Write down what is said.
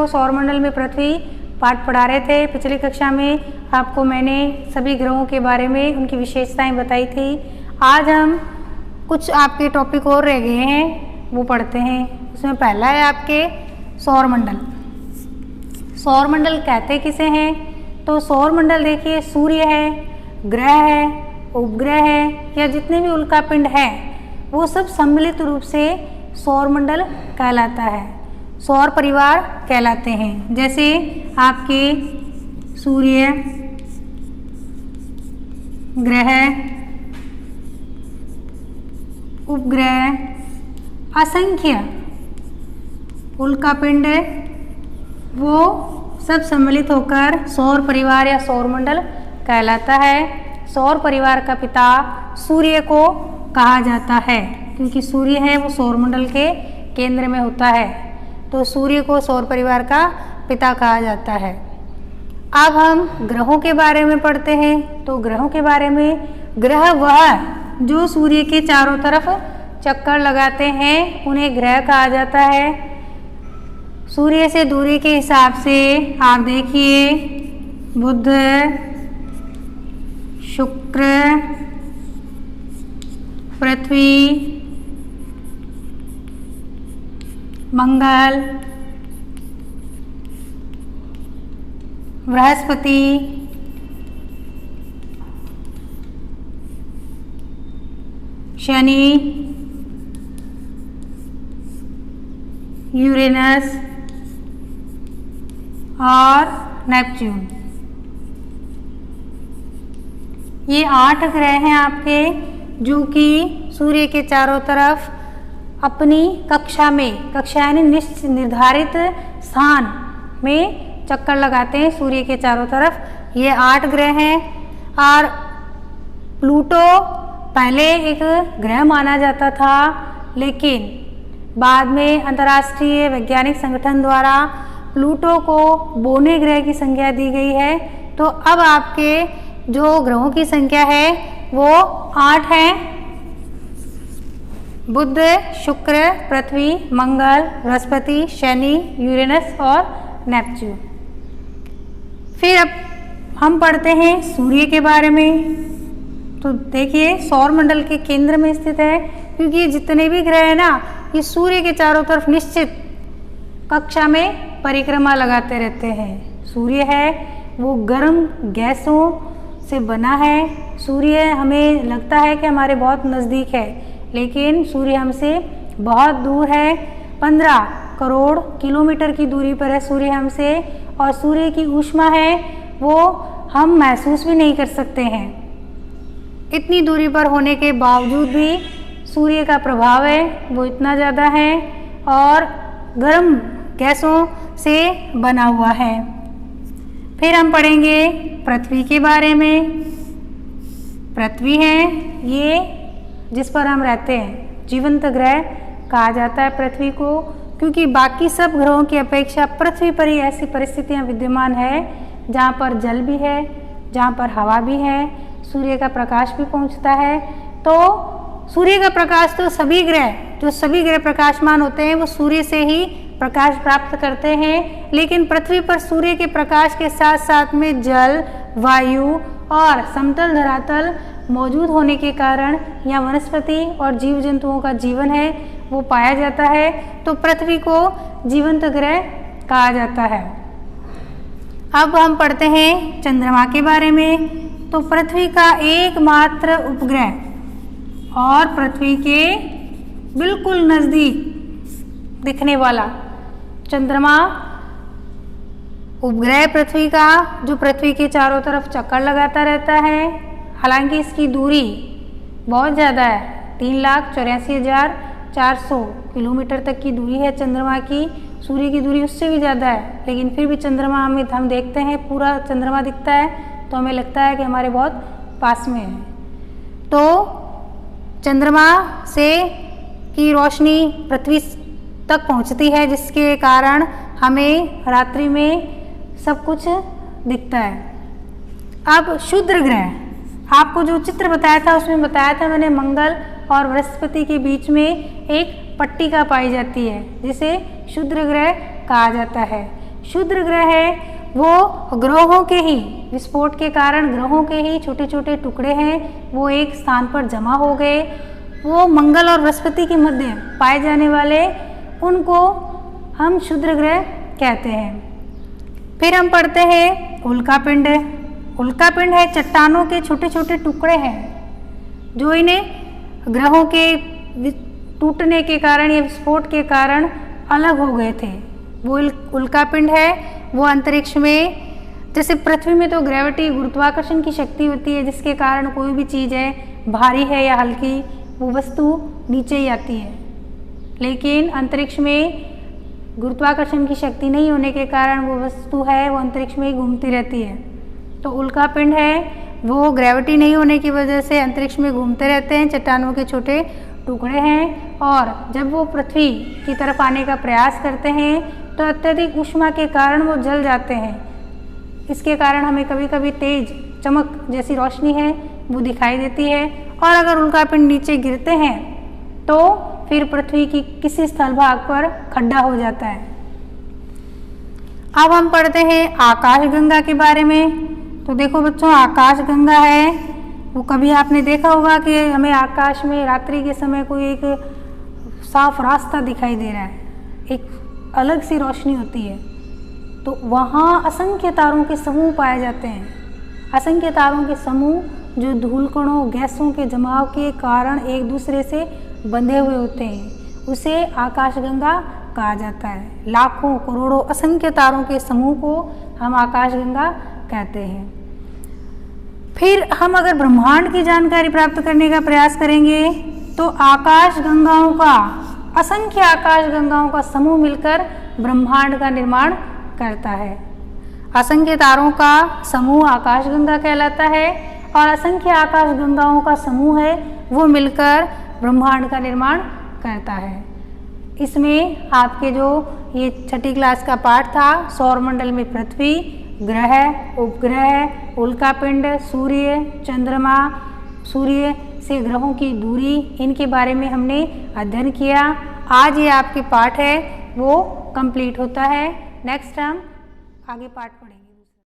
आपको सौरमंडल में पृथ्वी पाठ पढ़ा रहे थे। पिछली कक्षा में आपको मैंने सभी ग्रहों के बारे में उनकी विशेषताएं बताई थी। आज हम कुछ आपके टॉपिक और रह गए हैं, वो पढ़ते हैं। उसमें पहला है आपके सौरमंडल। सौरमंडल कहते किसे हैं? तो सौरमंडल देखिए, सूर्य है, ग्रह है, उपग्रह है या जितने भी उल्कापिंड हैं वो सब सम्मिलित रूप से सौरमंडल कहलाता है, सौर परिवार कहलाते हैं। जैसे आपके सूर्य, ग्रह, उपग्रह, असंख्य उल्कापिंड, वो सब सम्मिलित होकर सौर परिवार या सौरमंडल कहलाता है। सौर परिवार का पिता सूर्य को कहा जाता है, क्योंकि सूर्य है वो सौरमंडल के केंद्र में होता है, तो सूर्य को सौर परिवार का पिता कहा जाता है। अब हम ग्रहों के बारे में पढ़ते हैं। तो ग्रहों के बारे में, ग्रह वह जो सूर्य के चारों तरफ चक्कर लगाते हैं उन्हें ग्रह कहा जाता है। सूर्य से दूरी के हिसाब से आप देखिए, बुध, शुक्र, पृथ्वी, मंगल, बृहस्पति, शनि, यूरेनस और नेपच्यून। ये 8 ग्रह हैं आपके, जो कि सूर्य के चारों तरफ अपनी कक्षा में, कक्षा यानी निर्धारित स्थान में चक्कर लगाते हैं सूर्य के चारों तरफ। ये 8 ग्रह हैं। और प्लूटो पहले एक ग्रह माना जाता था, लेकिन बाद में अंतर्राष्ट्रीय वैज्ञानिक संगठन द्वारा प्लूटो को बोने ग्रह की संज्ञा दी गई है। तो अब आपके जो ग्रहों की संख्या है वो 8 हैं। बुध, शुक्र, पृथ्वी, मंगल, बृहस्पति, शनि, यूरेनस और नेपच्यून। फिर अब हम पढ़ते हैं सूर्य के बारे में। तो देखिए, सौरमंडल के केंद्र में स्थित है, क्योंकि ये जितने भी ग्रह हैं ना, ये सूर्य के चारों तरफ निश्चित कक्षा में परिक्रमा लगाते रहते हैं। सूर्य है वो गर्म गैसों से बना है। सूर्य हमें लगता है कि हमारे बहुत नज़दीक है, लेकिन सूर्य हमसे बहुत दूर है। 15 करोड़ किलोमीटर की दूरी पर है सूर्य हमसे, और सूर्य की ऊष्मा है वो हम महसूस भी नहीं कर सकते हैं। इतनी दूरी पर होने के बावजूद भी सूर्य का प्रभाव है वो इतना ज़्यादा है और गर्म गैसों से बना हुआ है। फिर हम पढ़ेंगे पृथ्वी के बारे में। पृथ्वी है ये जिस पर हम रहते हैं, जीवंत ग्रह कहा जाता है पृथ्वी को, क्योंकि बाकी सब ग्रहों की अपेक्षा पृथ्वी पर ही ऐसी परिस्थितियां विद्यमान है जहाँ पर जल भी है, जहाँ पर हवा भी है, सूर्य का प्रकाश भी पहुँचता है। तो सूर्य का प्रकाश तो सभी ग्रह प्रकाशमान होते हैं वो सूर्य से ही प्रकाश प्राप्त करते हैं, लेकिन पृथ्वी पर सूर्य के प्रकाश के साथ साथ में जल, वायु और समतल धरातल मौजूद होने के कारण यहाँ वनस्पति और जीव जंतुओं का जीवन है वो पाया जाता है। तो पृथ्वी को जीवंत ग्रह कहा जाता है। अब हम पढ़ते हैं चंद्रमा के बारे में। तो पृथ्वी का एकमात्र उपग्रह और पृथ्वी के बिल्कुल नज़दीक दिखने वाला चंद्रमा उपग्रह पृथ्वी का, जो पृथ्वी के चारों तरफ चक्कर लगाता रहता है। हालांकि इसकी दूरी बहुत ज़्यादा है, 3,84,400 किलोमीटर तक की दूरी है चंद्रमा की। सूर्य की दूरी उससे भी ज़्यादा है, लेकिन फिर भी चंद्रमा हम देखते हैं, पूरा चंद्रमा दिखता है तो हमें लगता है कि हमारे बहुत पास में है। तो चंद्रमा से की रोशनी पृथ्वी तक पहुंचती है, जिसके कारण हमें रात्रि में सब कुछ दिखता है। अब क्षुद्र ग्रह, आपको जो चित्र बताया था उसमें बताया था मैंने, मंगल और बृहस्पति के बीच में एक पट्टिका पाई जाती है जिसे क्षुद्र ग्रह कहा जाता है। क्षुद्र ग्रह है वो ग्रहों के ही विस्फोट के कारण ग्रहों के ही छोटे छोटे टुकड़े हैं वो एक स्थान पर जमा हो गए। वो मंगल और बृहस्पति के मध्य पाए जाने वाले उनको हम क्षुद्र ग्रह कहते हैं। फिर हम पढ़ते हैं उल्कापिंड। उल्कापिंड है चट्टानों के छोटे छोटे टुकड़े हैं जो इन्हें ग्रहों के टूटने के कारण या विस्फोट के कारण अलग हो गए थे। वो उल्कापिंड है वो अंतरिक्ष में, जैसे पृथ्वी में तो ग्रेविटी गुरुत्वाकर्षण की शक्ति होती है जिसके कारण कोई भी चीज़ है भारी है या हल्की वो वस्तु नीचे ही आती है, लेकिन अंतरिक्ष में गुरुत्वाकर्षण की शक्ति नहीं होने के कारण वो वस्तु है वो अंतरिक्ष में ही घूमती रहती है। तो उल्कापिंड है वो ग्रेविटी नहीं होने की वजह से अंतरिक्ष में घूमते रहते हैं, चट्टानों के छोटे टुकड़े हैं और जब वो पृथ्वी की तरफ आने का प्रयास करते हैं तो अत्यधिक ऊष्मा के कारण वो जल जाते हैं। इसके कारण हमें कभी कभी तेज चमक जैसी रोशनी है वो दिखाई देती है और अगर उल्कापिंड नीचे गिरते हैं तो फिर पृथ्वी की किसी स्थल भाग पर खड्डा हो जाता है। अब हम पढ़ते हैं आकाशगंगा के बारे में। तो देखो बच्चों, आकाशगंगा है वो कभी आपने देखा होगा कि हमें आकाश में रात्रि के समय कोई एक साफ रास्ता दिखाई दे रहा है, एक अलग सी रोशनी होती है, तो वहाँ असंख्य तारों के समूह पाए जाते हैं। असंख्य तारों के समूह जो धूल कणों गैसों के जमाव के कारण एक दूसरे से बंधे हुए होते हैं, उसे आकाशगंगा कहा जाता है। लाखों करोड़ों असंख्य तारों के समूह को हम आकाशगंगा कहते हैं। फिर हम अगर ब्रह्मांड की जानकारी प्राप्त करने का प्रयास करेंगे तो आकाशगंगाओं का असंख्य आकाशगंगाओं का समूह मिलकर ब्रह्मांड का निर्माण करता है। असंख्य तारों का समूह आकाशगंगा कहलाता है और असंख्य आकाशगंगाओं का समूह है वो मिलकर ब्रह्मांड का निर्माण करता है। इसमें आपके जो ये 6ठी क्लास का पाठ था सौरमंडल में पृथ्वी, ग्रह, उपग्रह, उल्कापिंड, सूर्य, चंद्रमा, सूर्य से ग्रहों की दूरी, इनके बारे में हमने अध्ययन किया। आज ये आपके पाठ है वो कंप्लीट होता है। नेक्स्ट हम आगे पाठ पढ़ेंगे।